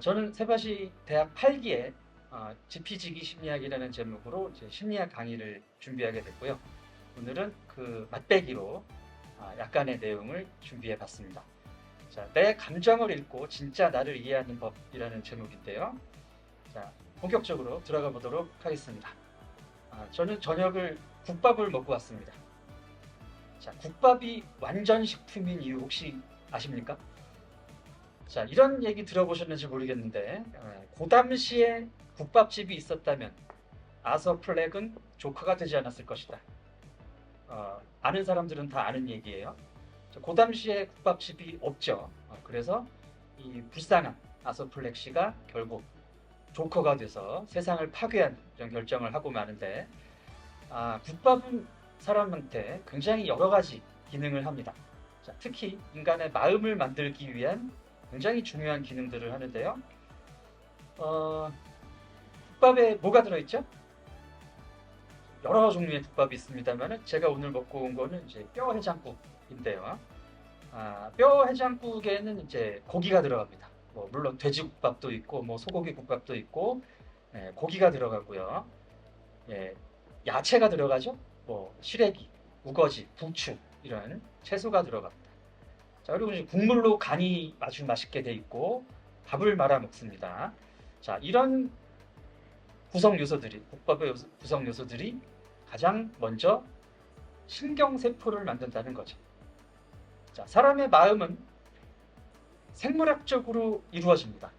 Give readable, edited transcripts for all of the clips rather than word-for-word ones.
저는 세바시 대학 8기에 지피지기 심리학이라는 제목으로 이제 심리학 강의를 준비하게 됐고요. 오늘은 그 맛배기로 약간의 내용을 준비해 봤습니다. 자, 내 감정을 읽고 진짜 나를 이해하는 법이라는 제목인데요. 자, 본격적으로 들어가 보도록 하겠습니다. 저는 저녁을 국밥을 먹고 왔습니다. 자, 국밥이 완전 식품인 이유 혹시 아십니까? 자, 이런 얘기 들어보셨는지 모르겠는데 그 당시에 국밥집이 있었다면 아서 플렉은 조커가 되지 않았을 것이다. 아는 사람들은 다 아는 얘기예요. 그 당시에 국밥집이 없죠. 그래서 이 불쌍한 아서 플렉 씨가 결국 조커가 돼서 세상을 파괴한 이런 결정을 하고 마는데, 국밥은 사람한테 굉장히 여러 가지 기능을 합니다. 자, 특히 인간의 마음을 만들기 위한 굉장히 중요한 기능들을 하는데요. 국밥에 뭐가 들어있죠? 여러 종류의 국밥이 있습니다만 제가 오늘 먹고 온 거는 이제 뼈 해장국인데요. 뼈 해장국에는 이제 고기가 들어갑니다. 물론 돼지국밥도 있고 소고기 국밥도 있고, 고기가 들어가고요. 예, 야채가 들어가죠. 시래기, 우거지, 부추 이런 채소가 들어갑니다. 자, 그리고 이제 국물로 간이 아주 맛있게 돼 있고 밥을 말아 먹습니다. 자, 이런 구성 요소들이, 국밥의 구성 요소들이 가장 먼저 신경세포를 만든다는 거죠. 자, 사람의 마음은 생물학적으로 이루어집니다.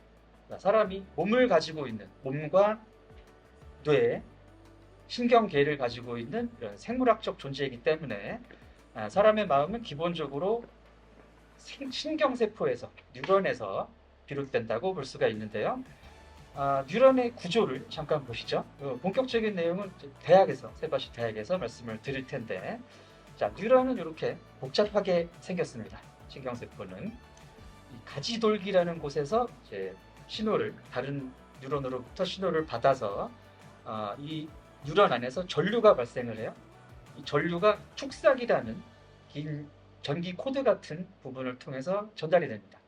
자, 사람이 몸을 가지고 있는, 몸과 뇌, 신경계를 가지고 있는 이런 생물학적 존재이기 때문에 사람의 마음은 기본적으로 신경세포에서, 뉴런에서 비롯된다고 볼 수가 있는데요. 뉴런의 구조를 잠깐 보시죠. 본격적인 내용은 대학에서, 세바시 대학에서 말씀을 드릴 텐데, 자, 뉴런은 이렇게 복잡하게 생겼습니다. 신경세포는 이 가지돌기라는 곳에서 이제 신호를, 다른 뉴런으로부터 신호를 받아서 이 뉴런 안에서 전류가 발생을 해요. 이 전류가 축삭이라는 긴 전기 코드 같은 부분을 통해서 전달이 됩니다.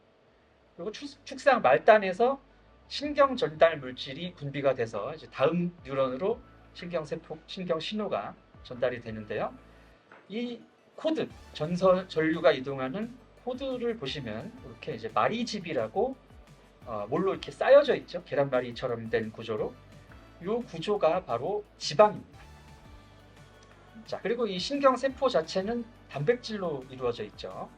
그리고 축삭 말단에서 신경 전달 물질이 분비가 돼서 이제 다음 뉴런으로 신경 신호가 전달이 되는데요. 이 코드, 전류가 이동하는 코드를 보시면 이렇게 이제 마리집이라고 몰로 이렇게 쌓여져 있죠. 계란말이처럼 된 구조로. 이 구조가 바로 지방입니다. 자, 그리고 이 신경세포 자체는 단백질로 이루어져 있죠.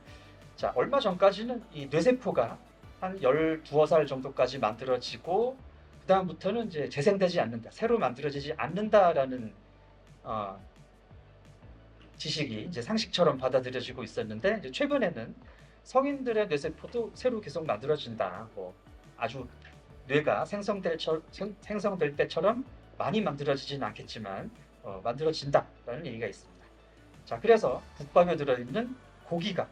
자, 얼마 전까지는 이 뇌세포가 한 12살 정도까지 만들어지고, 그 다음부터는 이제 재생되지 않는다, 새로 만들어지지 않는다라는 지식이 이제 상식처럼 받아들여지고 있었는데, 이제 최근에는 성인들의 뇌세포도 새로 계속 만들어진다. 아주 뇌가 생성될 때처럼 많이 만들어지진 않겠지만 만들어진다라는 얘기가 있습니다. 자, 그래서 국밥에 들어있는 고기가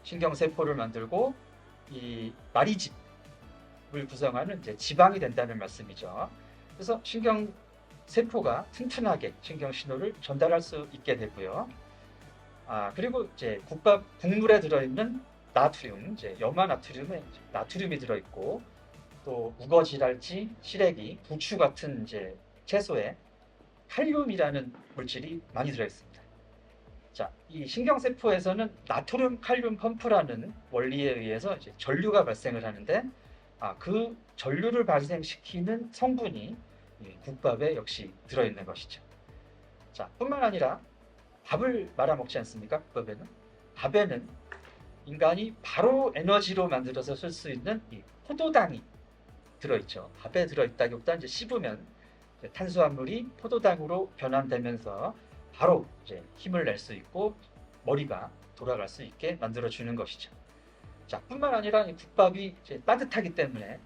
신경세포를 만들고 이 마리집을 구성하는 이제 지방이 된다는 말씀이죠. 그래서 신경세포가 튼튼하게 신경신호를 전달할 수 있게 되고요. 그리고 이제 국물에 들어있는 나트륨, 이제 염화나트륨에 나트륨이 들어있고, 또 우거지랄지 시래기, 부추 같은 이제 채소에 칼륨이라는 물질이 많이 들어있습니다. 자, 이 신경세포에서는 나트륨 칼륨 펌프라는 원리에 의해서 이제 전류가 발생을 하는데, 그 전류를 발생시키는 성분이 국밥에 역시 들어있는 것이죠. 자, 뿐만 아니라 밥을 말아 먹지 않습니까? 국밥에는. 밥에는 인간이 바로 에너지로 만들어서 쓸 수 있는 이 포도당이 들어있죠. 밥에 들어있다기보다 이제 씹으면 이제 탄수화물이 포도당으로 변환되면서 바로 이제 힘을 낼 수 있고 머리가 돌아갈 수 있게 만들어주는 것이죠. 자, 뿐만 아니라 이 국밥이 이제 따뜻하기 때문에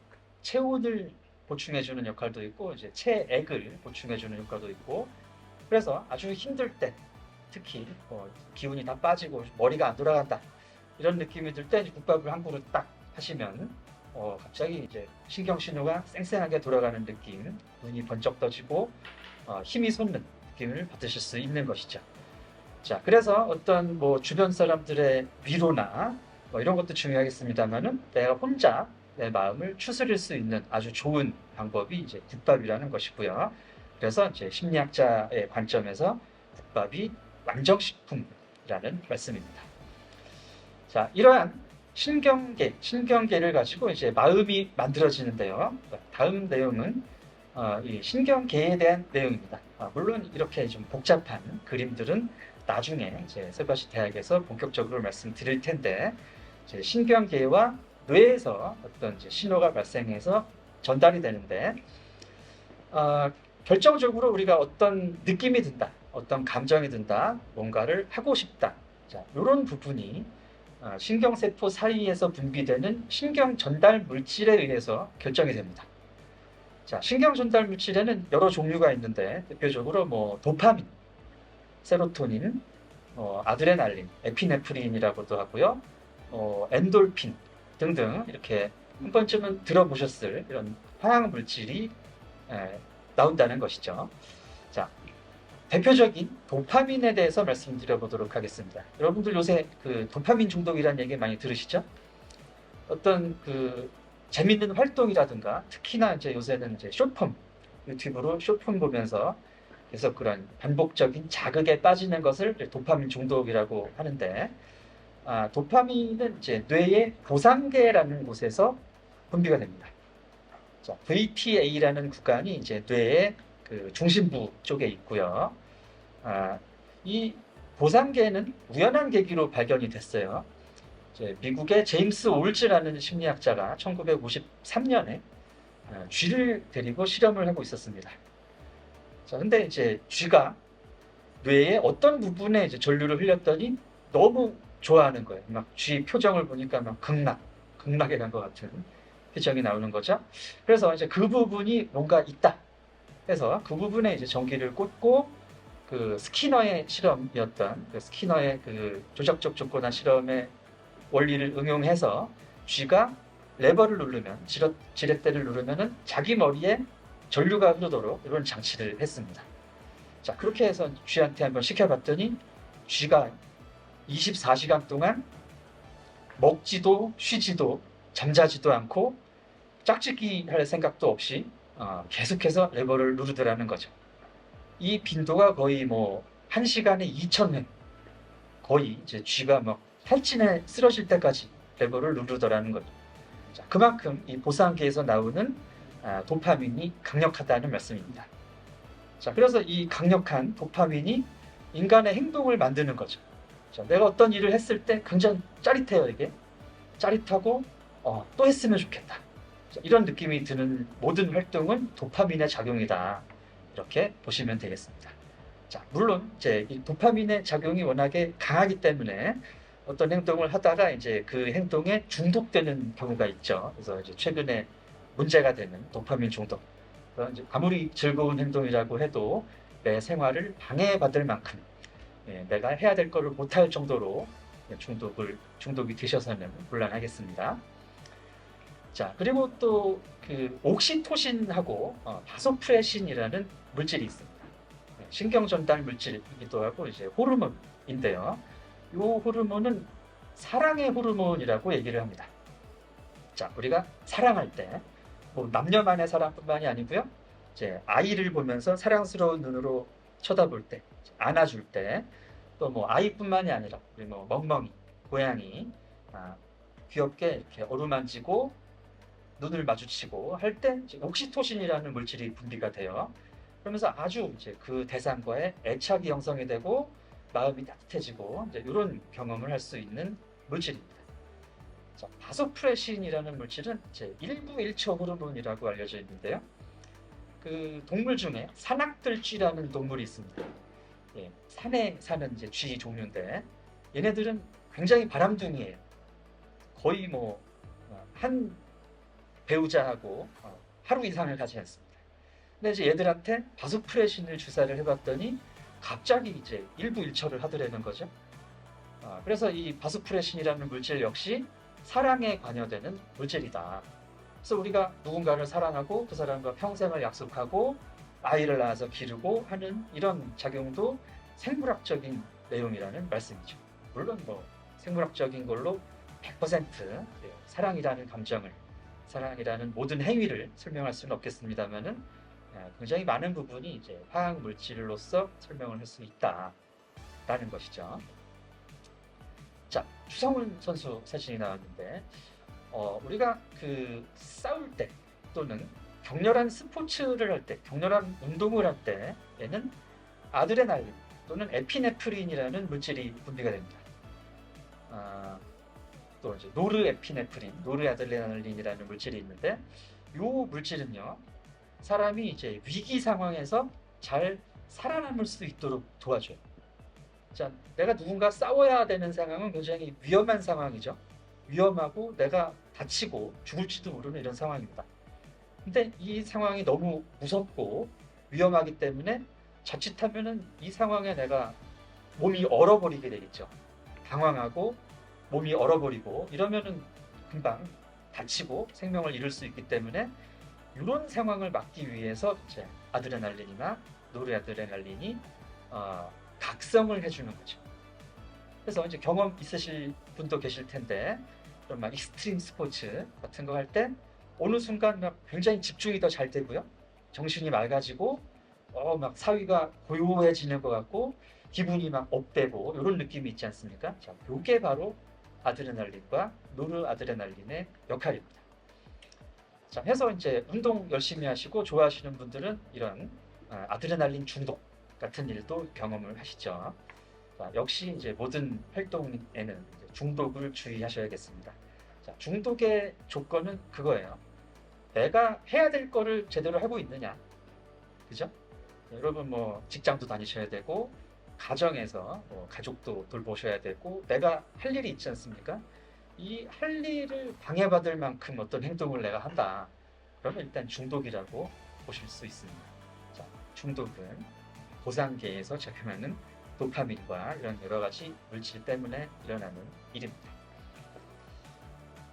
체온을 보충해주는 역할도 있고, 이제 체액을 보충해주는 역할도 있고, 그래서 아주 힘들 때, 특히 기운이 다 빠지고 머리가 안 돌아간다 이런 느낌이 들 때 국밥을 한 그릇 딱 하시면 갑자기 이제 신경신호가 쌩쌩하게 돌아가는 느낌, 눈이 번쩍 떠지고 힘이 솟는 느낌을 받으실 수 있는 것이죠. 자, 그래서 주변 사람들의 위로나 이런 것도 중요하겠습니다만은 내가 혼자 내 마음을 추스릴 수 있는 아주 좋은 방법이 이제 국밥이라는 것이고요. 그래서 이제 심리학자의 관점에서 국밥이 왕정식품이라는 말씀입니다. 자, 이러한 신경계를 가지고 이제 마음이 만들어지는데요. 다음 내용은 이 신경계에 대한 내용입니다. 물론 이렇게 좀 복잡한 그림들은 나중에 이제 세바시 대학에서 본격적으로 말씀드릴 텐데, 이제 신경계와 뇌에서 어떤 이제 신호가 발생해서 전달이 되는데, 결정적으로 우리가 어떤 느낌이 든다, 어떤 감정이 든다, 뭔가를 하고 싶다. 자, 이런 부분이 신경세포 사이에서 분비되는 신경 전달 물질에 의해서 결정이 됩니다. 자, 신경 전달 물질에는 여러 종류가 있는데 대표적으로 뭐 도파민, 세로토닌, 아드레날린, 에피네프린이라고도 하고요, 엔돌핀 등등 이렇게 한 번쯤은 들어보셨을 이런 화학 물질이 나온다는 것이죠. 자, 대표적인 도파민에 대해서 말씀드려보도록 하겠습니다. 여러분들 요새 그 도파민 중독이라는 얘기 많이 들으시죠? 어떤 그 재밌는 활동이라든가 특히나 이제 요새는 이제 숏폼, 유튜브로 숏폼 보면서 계속 그런 반복적인 자극에 빠지는 것을 도파민 중독이라고 하는데, 도파민은 이제 뇌의 보상계라는 곳에서 분비가 됩니다. 자, VTA라는 구간이 이제 뇌의 그 중심부 쪽에 있고요. 이 보상계는 우연한 계기로 발견이 됐어요. 이제 미국의 제임스 올즈라는 심리학자가 1953년에 쥐를 데리고 실험을 하고 있었습니다. 자, 근데 이제 쥐가 뇌의 어떤 부분에 이제 전류를 흘렸더니 너무 좋아하는 거예요. 막 쥐 표정을 보니까 막 극락에 간 것 같은 표정이 나오는 거죠. 그래서 이제 그 부분이 뭔가 있다 해서 그 부분에 이제 전기를 꽂고 그 스키너의 실험이었던 그 스키너의 그 조작적 조건화 실험의 원리를 응용해서 쥐가 레버를 누르면 지렛대를 누르면은 자기 머리에 전류가 흐르도록 이런 장치를 했습니다. 자, 그렇게 해서 쥐한테 한번 시켜봤더니 쥐가 24시간 동안 먹지도 쉬지도 잠자지도 않고 짝짓기 할 생각도 없이 계속해서 레버를 누르더라는 거죠. 이 빈도가 거의 뭐 1시간에 2,000회, 거의 이제 쥐가 막 탈진에 쓰러질 때까지 레버를 누르더라는 거죠. 자, 그만큼 이 보상계에서 나오는 도파민이 강력하다는 말씀입니다. 자, 그래서 이 강력한 도파민이 인간의 행동을 만드는 거죠. 자, 내가 어떤 일을 했을 때 굉장히 짜릿해요. 이게 짜릿하고 또 했으면 좋겠다. 자, 이런 느낌이 드는 모든 활동은 도파민의 작용이다. 이렇게 보시면 되겠습니다. 자, 물론 이제 이 도파민의 작용이 워낙에 강하기 때문에 어떤 행동을 하다가 이제 그 행동에 중독되는 경우가 있죠. 그래서 이제 최근에 문제가 되는 도파민 중독. 이제 아무리 즐거운 행동이라고 해도 내 생활을 방해받을 만큼 내가 해야 될 거를 못할 정도로 중독이 되셔서는 곤란하겠습니다. 자, 그리고 또 그 옥시토신하고 바소프레신이라는 물질이 있습니다. 신경 전달 물질이기도 하고 이제 호르몬인데요. 이 호르몬은 사랑의 호르몬이라고 얘기를 합니다. 자, 우리가 사랑할 때 뭐 남녀만의 사랑뿐만이 아니고요. 이제 아이를 보면서 사랑스러운 눈으로 쳐다볼 때, 안아줄 때, 또 뭐 아이뿐만이 아니라 우리 뭐 멍멍이, 고양이 귀엽게 이렇게 어루만지고 눈을 마주치고 할 때 옥시토신이라는 물질이 분비가 돼요. 그러면서 아주 이제 그 대상과의 애착이 형성이 되고 마음이 따뜻해지고 이제 이런 경험을 할 수 있는 물질입니다. 자, 바소프레신이라는 물질은 이제 일부일처 호르몬이라고 알려져 있는데요. 그 동물 중에 산악들쥐라는 동물이 있습니다. 산에 사는 이제 쥐 종류인데 얘네들은 굉장히 바람둥이에요. 거의 뭐 한 배우자하고 하루 이상을 가지 않습니다. 근데 이제 얘들한테 바소프레신을 주사를 해봤더니 갑자기 이제 일부일처를 하더라는 거죠. 그래서 이 바소프레신이라는 물질 역시 사랑에 관여되는 물질이다. 그래서 우리가 누군가를 사랑하고 그 사람과 평생을 약속하고 아이를 낳아서 기르고 하는 이런 작용도 생물학적인 내용이라는 말씀이죠. 물론 뭐 생물학적인 걸로 100% 사랑이라는 감정을 사랑이라는 모든 행위를 설명할 수는 없겠습니다만은 굉장히 많은 부분이 이제 화학 물질로서 설명을 할 수 있다라는 것이죠. 자, 추성훈 선수 사진이 나왔는데 우리가 그 싸울 때 또는 격렬한 스포츠를 할 때, 격렬한 운동을 할 때에는 아드레날린 또는 에피네프린이라는 물질이 분비가 됩니다. 또 이제 노르에피네프린, 노르아드레날린이라는 물질이 있는데 이 물질은요, 사람이 이제 위기 상황에서 잘 살아남을 수 있도록 도와줘요. 자, 내가 누군가 싸워야 되는 상황은 굉장히 위험한 상황이죠. 위험하고 내가 다치고 죽을지도 모르는 이런 상황입니다. 근데 이 상황이 너무 무섭고 위험하기 때문에 자칫하면은 이 상황에 내가 몸이 얼어버리게 되겠죠. 당황하고 몸이 얼어버리고 이러면은 금방 다치고 생명을 잃을 수 있기 때문에 이런 상황을 막기 위해서 이제 아드레날린이나 노르아드레날린이 각성을 해주는 거죠. 그래서 이제 경험 있으실 분도 계실 텐데 그런 막 익스트림 스포츠 같은 거 할 때 어느 순간 막 굉장히 집중이 더 잘 되고요, 정신이 맑아지고 막 사위가 고요해지는 것 같고 기분이 막 업되고 이런 느낌이 있지 않습니까? 자, 이게 바로 아드레날린과 노르아드레날린의 역할입니다. 자, 해서 이제 운동 열심히 하시고 좋아하시는 분들은 이런 아드레날린 중독 같은 일도 경험을 하시죠. 자, 역시 이제 모든 활동에는 이제 중독을 주의하셔야겠습니다. 자, 중독의 조건은 그거예요. 내가 해야 될 거를 제대로 하고 있느냐, 그죠? 여러분 뭐 직장도 다니셔야 되고 가정에서 뭐 가족도 돌보셔야 되고 내가 할 일이 있지 않습니까? 이 할 일을 방해받을 만큼 어떤 행동을 내가 한다. 그러면 일단 중독이라고 보실 수 있습니다. 자, 중독은 보상계에서 작용하는 도파민과 이런 여러 가지 물질 때문에 일어나는 일입니다.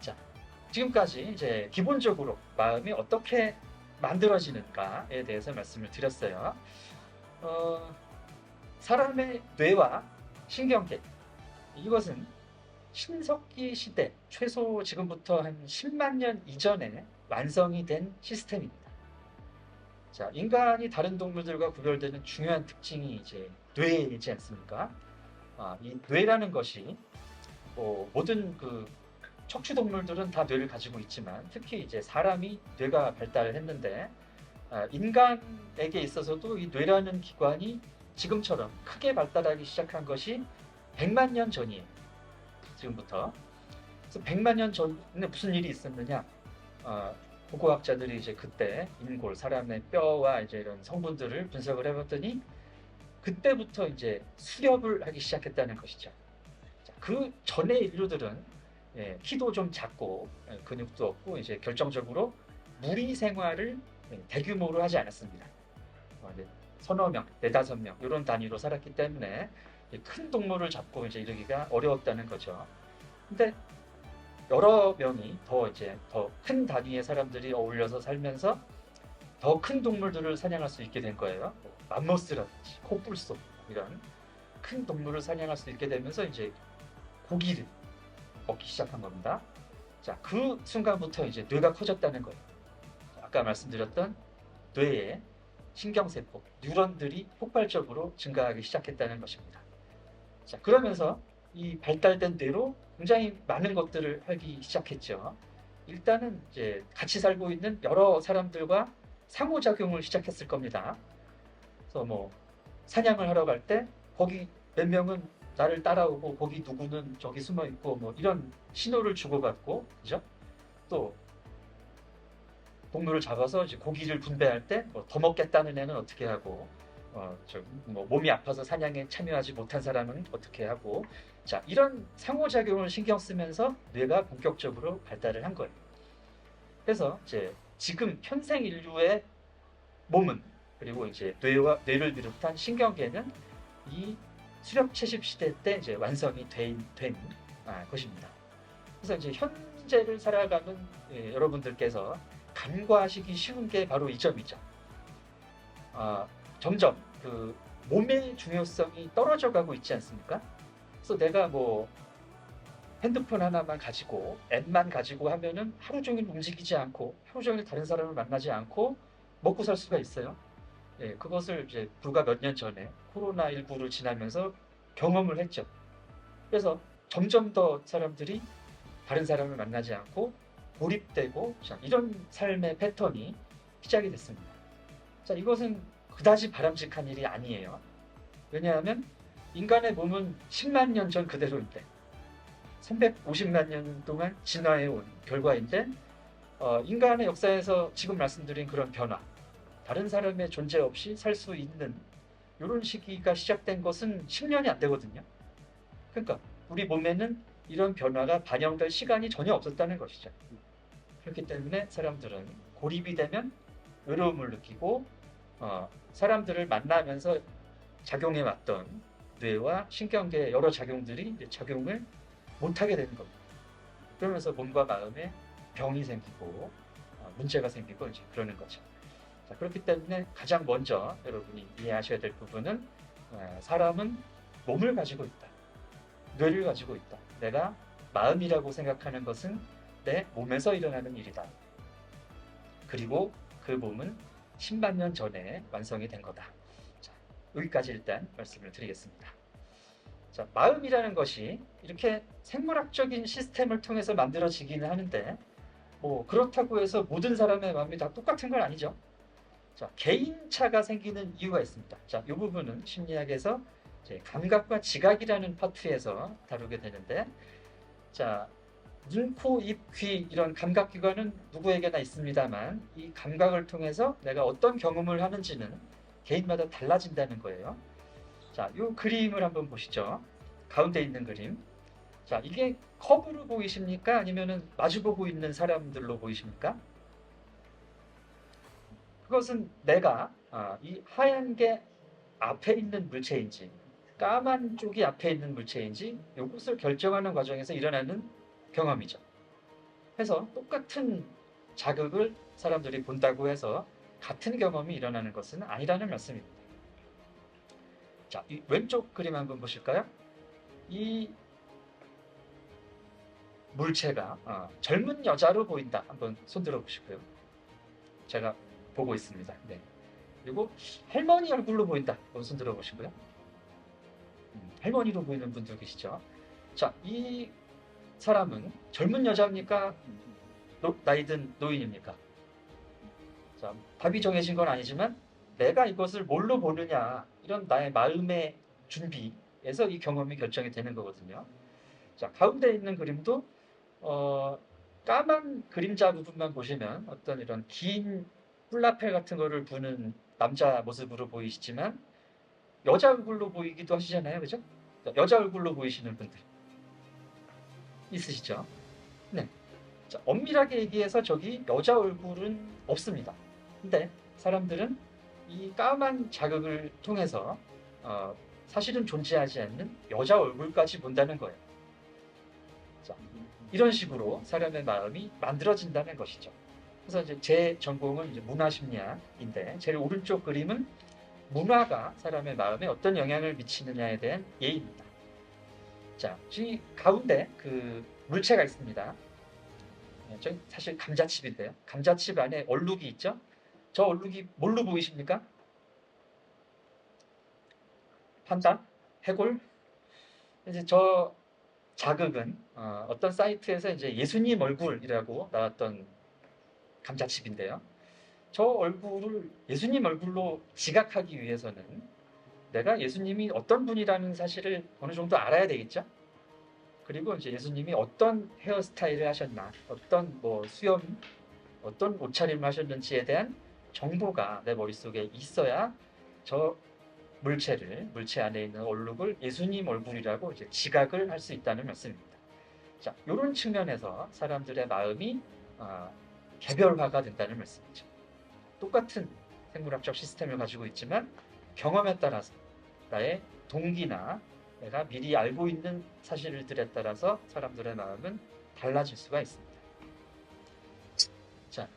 자, 지금까지 이제 기본적으로 마음이 어떻게 만들어지는가에 대해서 말씀을 드렸어요. 사람의 뇌와 신경계, 이것은 신석기 시대, 최소 지금부터 한 10만 년 이전에 완성이 된 시스템입니다. 자, 인간이 다른 동물들과 구별되는 중요한 특징이 이제 뇌이지 않습니까? 이 뇌라는 것이 모든 그 척추 동물들은 다 뇌를 가지고 있지만 특히 이제 사람이 뇌가 발달을 했는데 인간에게 있어서도 이 뇌라는 기관이 지금처럼 크게 발달하기 시작한 것이 100만 년 전이에요. 지금부터. 그래서 100만 년 전에 무슨 일이 있었느냐? 고고학자들이 이제 그때 인골, 사람의 뼈와 이제 이런 성분들을 분석을 해봤더니 그때부터 이제 수렵을 하기 시작했다는 것이죠. 자, 그 전의 인류들은 키도 좀 작고 근육도 없고 이제 결정적으로 무리 생활을 대규모로 하지 않았습니다. 서너 명, 네다섯 명 이런 단위로 살았기 때문에 큰 동물을 잡고 이제 이르기가 어려웠다는 거죠. 근데 여러 명이 더 큰 단위의 사람들이 어울려서 살면서 더 큰 동물들을 사냥할 수 있게 된 거예요. 맘모스라든지 코뿔소 이런 큰 동물을 사냥할 수 있게 되면서 이제 고기를 먹기 시작한 겁니다. 자, 그 순간부터 이제 뇌가 커졌다는 거예요. 아까 말씀드렸던 뇌의 신경세포, 뉴런들이 폭발적으로 증가하기 시작했다는 것입니다. 자, 그러면서 이 발달된 뇌로 굉장히 많은 것들을 하기 시작했죠. 일단은 이제 같이 살고 있는 여러 사람들과 상호작용을 시작했을 겁니다. 그래서 뭐 사냥을 하러 갈 때 거기 몇 명은 나를 따라오고 거기 누구는 저기 숨어 있고 뭐 이런 신호를 주고받고, 그죠? 또 동물을 잡아서 이제 고기를 분배할 때 더 먹겠다는 애는 어떻게 하고 뭐 몸이 아파서 사냥에 참여하지 못한 사람은 어떻게 하고, 자, 이런 상호작용을 신경 쓰면서 뇌가 본격적으로 발달을 한 거예요. 그래서 이제 지금 현생 인류의 몸은, 그리고 이제 뇌를 비롯한 신경계는 이 수렵 채집 시대 때 이제 완성이 된 것입니다. 그래서 이제 현재를 살아가는 여러분들께서 간과하시기 쉬운 게 바로 이 점이죠. 점점 그 몸의 중요성이 떨어져 가고 있지 않습니까? 그래서 내가 뭐 핸드폰 하나만 가지고 앱만 가지고 하면은 하루 종일 움직이지 않고 하루 종일 다른 사람을 만나지 않고 먹고 살 수가 있어요. 예, 그것을 이제 불과 몇 년 전에 코로나19를 지나면서 경험을 했죠. 그래서 점점 더 사람들이 다른 사람을 만나지 않고 고립되고 자, 이런 삶의 패턴이 시작이 됐습니다. 자, 이것은 그다지 바람직한 일이 아니에요. 왜냐하면 인간의 몸은 10만 년 전 그대로인데 350만 년 동안 진화해 온 결과인데 인간의 역사에서 지금 말씀드린 그런 변화, 다른 사람의 존재 없이 살 수 있는 이런 시기가 시작된 것은 10년이 안 되거든요. 그러니까 우리 몸에는 이런 변화가 반영될 시간이 전혀 없었다는 것이죠. 그렇기 때문에 사람들은 고립이 되면 외로움을 느끼고 사람들을 만나면서 작용해 왔던 뇌와 신경계의 여러 작용들이 이제 작용을 못하게 되는 겁니다. 그러면서 몸과 마음에 병이 생기고 문제가 생기고 이제 그러는 거죠. 자, 그렇기 때문에 가장 먼저 여러분이 이해하셔야 될 부분은 사람은 몸을 가지고 있다. 뇌를 가지고 있다. 내가 마음이라고 생각하는 것은 내 몸에서 일어나는 일이다. 그리고 그 몸은 10만 년 전에 완성이 된 거다. 자, 여기까지 일단 말씀을 드리겠습니다. 자, 마음이라는 것이 이렇게 생물학적인 시스템을 통해서 만들어지기는 하는데 뭐 그렇다고 해서 모든 사람의 마음이 다 똑같은 건 아니죠. 자, 개인차가 생기는 이유가 있습니다. 자, 이 부분은 심리학에서 이제 감각과 지각이라는 파트에서 다루게 되는데, 자, 눈, 코, 입, 귀 이런 감각기관은 누구에게나 있습니다만 이 감각을 통해서 내가 어떤 경험을 하는지는 개인마다 달라진다는 거예요. 자, 이 그림을 한번 보시죠. 가운데 있는 그림. 자, 이게 컵으로 보이십니까? 아니면은 마주보고 있는 사람들로 보이십니까? 그것은 내가 이 하얀 게 앞에 있는 물체인지 까만 쪽이 앞에 있는 물체인지 이것을 결정하는 과정에서 일어나는 경험이죠. 해서 똑같은 자극을 사람들이 본다고 해서 같은 경험이 일어나는 것은 아니라는 말씀입니다. 자, 이 왼쪽 그림 한번 보실까요? 이 물체가 젊은 여자로 보인다. 한번 손들어 보시고요. 제가 보고 있습니다. 네. 그리고 할머니 얼굴로 보인다. 한번 손들어 보시고요. 할머니로 보이는 분들 계시죠? 자, 이 사람은 젊은 여자입니까? 나이든 노인입니까? 자, 답이 정해진 건 아니지만 내가 이것을 뭘로 보느냐 이런 나의 마음의 준비에서 이 경험이 결정이 되는 거거든요. 자, 가운데 있는 그림도 까만 그림자 부분만 보시면 어떤 이런 긴 훌라펠 같은 거를 부는 남자 모습으로 보이시지만 여자 얼굴로 보이기도 하시잖아요, 그죠? 여자 얼굴로 보이시는 분들 있으시죠? 네. 자, 엄밀하게 얘기해서 저기 여자 얼굴은 없습니다. 근데 사람들은 이 까만 자극을 통해서 사실은 존재하지 않는 여자 얼굴까지 본다는 거예요. 자, 이런 식으로 사람의 마음이 만들어진다는 것이죠. 그래서 이제 제 전공은 이제 문화심리학인데 제일 오른쪽 그림은 문화가 사람의 마음에 어떤 영향을 미치느냐에 대한 예입니다. 자, 이 가운데 그 물체가 있습니다. 저기 사실 감자칩인데요. 감자칩 안에 얼룩이 있죠? 저 얼룩이 뭘로 보이십니까? 판다? 해골? 이제 저 자극은 어떤 사이트에서 이제 예수님 얼굴이라고 나왔던 감자칩인데요. 저 얼굴을 예수님 얼굴로 지각하기 위해서는 내가 예수님이 어떤 분이라는 사실을 어느 정도 알아야 되겠죠? 그리고 이제 예수님이 어떤 헤어스타일을 하셨나, 어떤 뭐 수염, 어떤 옷차림을 하셨는지에 대한 정보가 내 머릿속에 있어야 저 물체 안에 있는 얼룩을 예수님 얼굴이라고 이제 지각을 할 수 있다는 말씀입니다. 자, 이런 측면에서 사람들의 마음이 개별화가 된다는 말씀이죠. 똑같은 생물학적 시스템을 가지고 있지만 경험에 따라서 나의 동기나 내가 미리 알고 있는 사실들에 따라서 사람들의 마음은 달라질 수가 있습니다. 자,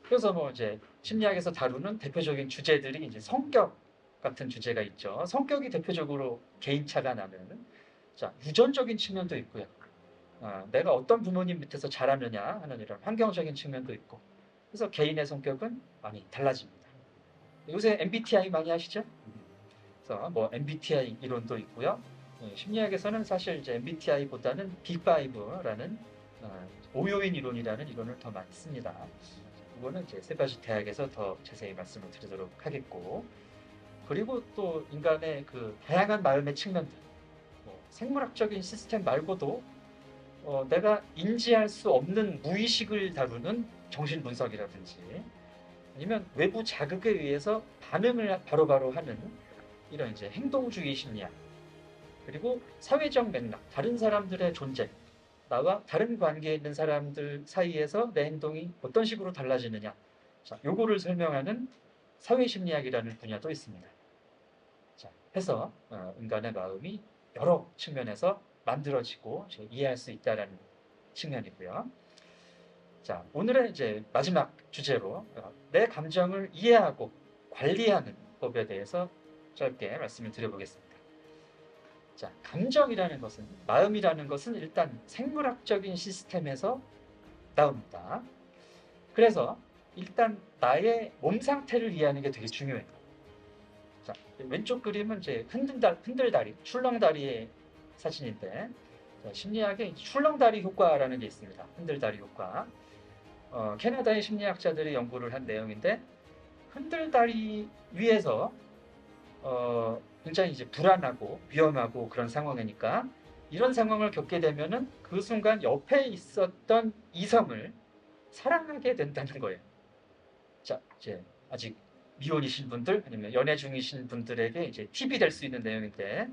그래서 뭐 이제 심리학에서 다루는 대표적인 주제들이 이제 성격 같은 주제가 있죠. 성격이 대표적으로 개인차가 나는 자, 유전적인 측면도 있고요. 내가 어떤 부모님 밑에서 자라느냐 하는 이런 환경적인 측면도 있고, 그래서 개인의 성격은 많이 달라집니다. 요새 MBTI 많이 하시죠? 그래서 뭐 MBTI 이론도 있고요. 심리학에서는 사실 이제 MBTI보다는 빅5라는 오요인 이론이라는 이론을 더 많이 씁니다. 그거는 이제 세 가지 대학에서 더 자세히 말씀을 드리도록 하겠고, 그리고 또 인간의 그 다양한 마음의 측면들, 생물학적인 시스템 말고도 내가 인지할 수 없는 무의식을 다루는 정신분석이라든지, 아니면 외부 자극에 의해서 반응을 바로바로 하는 이런 이제 행동주의 심리학, 그리고 사회적 맥락, 다른 사람들의 존재, 나와 다른 관계에 있는 사람들 사이에서 내 행동이 어떤 식으로 달라지느냐, 자, 요거를 설명하는 사회심리학이라는 분야도 있습니다. 자, 해서 인간의 마음이 여러 측면에서 만들어지고 이해할 수 있다는 측면이고요. 자, 오늘의 이제 마지막 주제로 내 감정을 이해하고 관리하는 법에 대해서 짧게 말씀을 드려보겠습니다. 자, 감정이라는 것은, 마음이라는 것은 일단 생물학적인 시스템에서 나옵니다. 그래서 일단 나의 몸 상태를 이해하는 게 되게 중요해요. 자, 왼쪽 그림은 이제 흔들다리, 출렁다리의 사진인데, 자, 심리학에 출렁다리 효과라는 게 있습니다. 흔들다리 효과. 캐나다의 심리학자들이 연구를 한 내용인데, 흔들다리 위에서 굉장히 이제 불안하고 위험하고 그런 상황이니까, 이런 상황을 겪게 되면은 그 순간 옆에 있었던 이성을 사랑하게 된다는 거예요. 자, 이제 아직 미혼이신 분들 아니면 연애 중이신 분들에게 이제 팁이 될 수 있는 내용인데,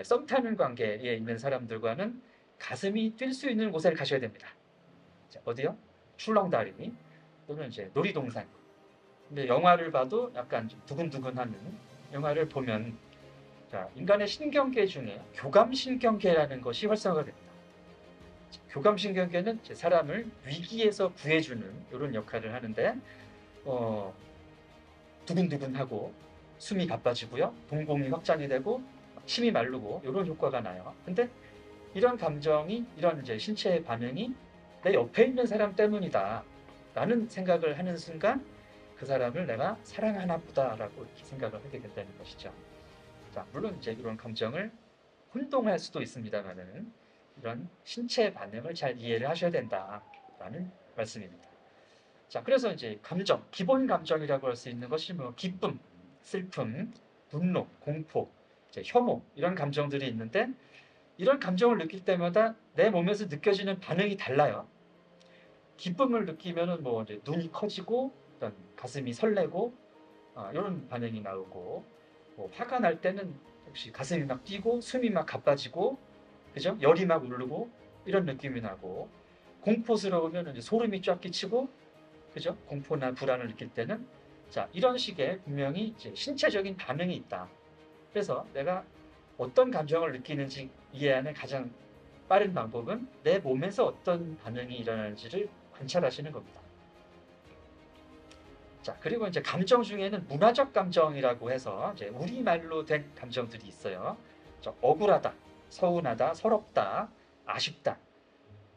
썸 타는 관계에 있는 사람들과는 가슴이 뛸 수 있는 곳에 가셔야 됩니다. 자, 어디요? 출렁다리 또는 이제 놀이동산. 근데 영화를 봐도 약간 좀 두근두근하는 영화를 보면, 자, 인간의 신경계 중에 교감신경계라는 것이 활성화가 됩니다. 교감신경계는 사람을 위기에서 구해주는 이런 역할을 하는데, 두근두근하고 숨이 가빠지고요, 동공이 확장이 되고 침이 마르고 이런 효과가 나요. 근데 이런 감정이, 이런 이제 신체의 반응이 내 옆에 있는 사람 때문이다 라는 생각을 하는 순간, 그 사람을 내가 사랑하나 보다라고 이렇게 생각을 하게 된다는 것이죠. 자, 물론 이제 이런 감정을 혼동할 수도 있습니다만은, 이런 신체 반응을 잘 이해를 하셔야 된다라는 말씀입니다. 자, 그래서 이제 감정, 기본 감정이라고 할 수 있는 것이 뭐 기쁨, 슬픔, 분노, 공포, 이제 혐오, 이런 감정들이 있는데, 이런 감정을 느낄 때마다 내 몸에서 느껴지는 반응이 달라요. 기쁨을 느끼면은 뭐 이제 눈이 커지고 어떤 가슴이 설레고 이런 반응이 나오고, 뭐 화가 날 때는 역시 가슴이 막 뛰고 숨이 막 가빠지고, 그죠? 열이 막 오르고 이런 느낌이 나고, 공포스러우면 이제 소름이 쫙 끼치고, 그죠? 공포나 불안을 느낄 때는, 자, 이런 식의 분명히 이제 신체적인 반응이 있다. 그래서 내가 어떤 감정을 느끼는지 이해하는 가장 빠른 방법은 내 몸에서 어떤 반응이 일어나는지를 관찰하시는 겁니다. 자, 그리고 이제 감정 중에는 문화적 감정이라고 해서 이제 우리말로 된 감정들이 있어요. 억울하다, 서운하다, 서럽다, 아쉽다.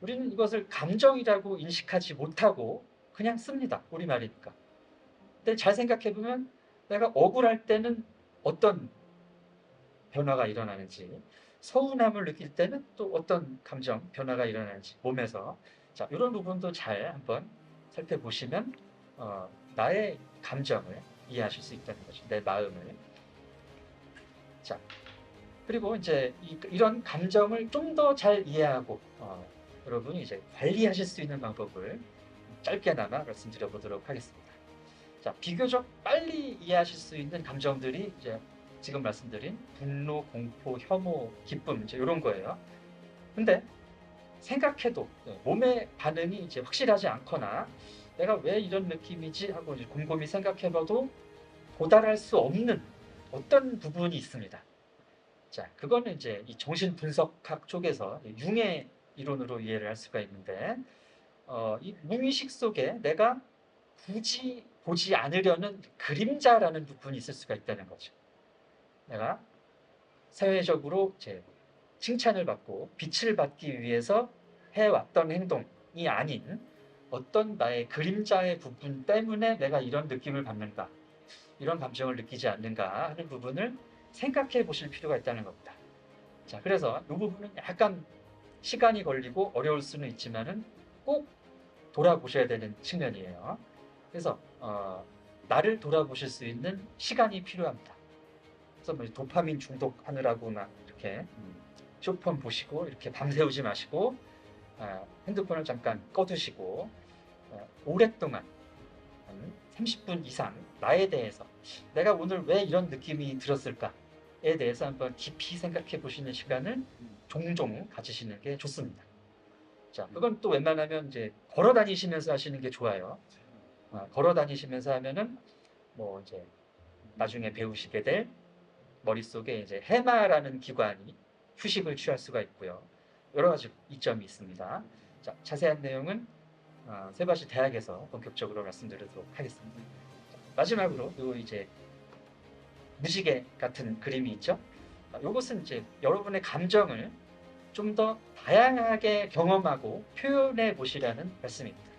우리는 이것을 감정이라고 인식하지 못하고 그냥 씁니다. 우리말이니까. 근데 잘 생각해 보면 내가 억울할 때는 어떤 변화가 일어나는지, 서운함을 느낄 때는 또 어떤 감정 변화가 일어나는지 몸에서, 자, 이런 부분도 잘 한번 살펴보시면 나의 감정을 이해하실 수 있다는 거죠. 내 마음을. 자, 그리고 이제 이런 감정을 좀 더 잘 이해하고 여러분이 이제 관리하실 수 있는 방법을 짧게나마 말씀드려 보도록 하겠습니다. 자, 비교적 빨리 이해하실 수 있는 감정들이 이제 지금 말씀드린 분노, 공포, 혐오, 기쁨, 이제 이런 거예요. 근데 생각해도 몸의 반응이 이제 확실하지 않거나 내가 왜 이런 느낌이지 하고 이제 곰곰이 생각해봐도 도달할 수 없는 어떤 부분이 있습니다. 자, 그거는 이제 이 정신분석학 쪽에서 융의 이론으로 이해를 할 수가 있는데, 이 무의식 속에 내가 굳이 보지 않으려는 그림자라는 부분이 있을 수가 있다는 거죠. 내가 사회적으로 칭찬을 받고 빛을 받기 위해서 해왔던 행동이 아닌 어떤 나의 그림자의 부분 때문에 내가 이런 느낌을 받는가, 이런 감정을 느끼지 않는가 하는 부분을 생각해 보실 필요가 있다는 겁니다. 자, 그래서 이 부분은 약간 시간이 걸리고 어려울 수는 있지만은 꼭 돌아보셔야 되는 측면이에요. 그래서 나를 돌아보실 수 있는 시간이 필요합니다. 그래서 뭐 도파민 중독하느라고나 이렇게 쇼폰 보시고 이렇게 밤새우지 마시고 핸드폰을 잠깐 꺼두시고 오랫동안 한 30분 이상 나에 대해서 내가 오늘 왜 이런 느낌이 들었을까에 대해서 한번 깊이 생각해 보시는 시간을 종종 가지시는 게 좋습니다. 자, 그건 또 웬만하면 이제 걸어 다니시면서 하시는 게 좋아요. 걸어 다니시면서 하면은 뭐 이제 나중에 배우시게 될 머릿속에 이제 해마라는 기관이 휴식을 취할 수가 있고요. 여러 가지 이점이 있습니다. 자, 자세한 내용은 세바시 대학에서 본격적으로 말씀드리도록 하겠습니다. 자, 마지막으로 요 이제 무지개 같은 그림이 있죠. 요것은 이제 여러분의 감정을 좀 더 다양하게 경험하고 표현해 보시라는 말씀입니다.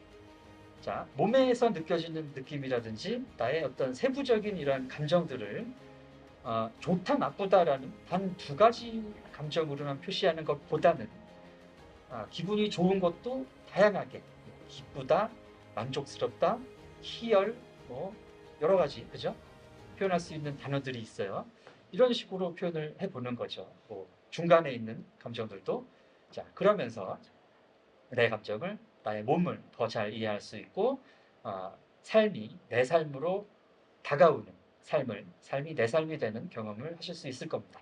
자, 몸에서 느껴지는 느낌이라든지 나의 어떤 세부적인 이러한 감정들을 좋다 나쁘다라는 단 두 가지 감정으로만 표시하는 것보다는 기분이 좋은 것도 다양하게 기쁘다, 만족스럽다, 희열, 뭐 여러 가지 그죠? 표현할 수 있는 단어들이 있어요. 이런 식으로 표현을 해보는 거죠. 뭐 중간에 있는 감정들도 자 그러면서 내 감정을 나의 몸을 더 잘 이해할 수 있고 삶이 내 삶으로 다가오는 삶이 내 삶이 되는 경험을 하실 수 있을 겁니다.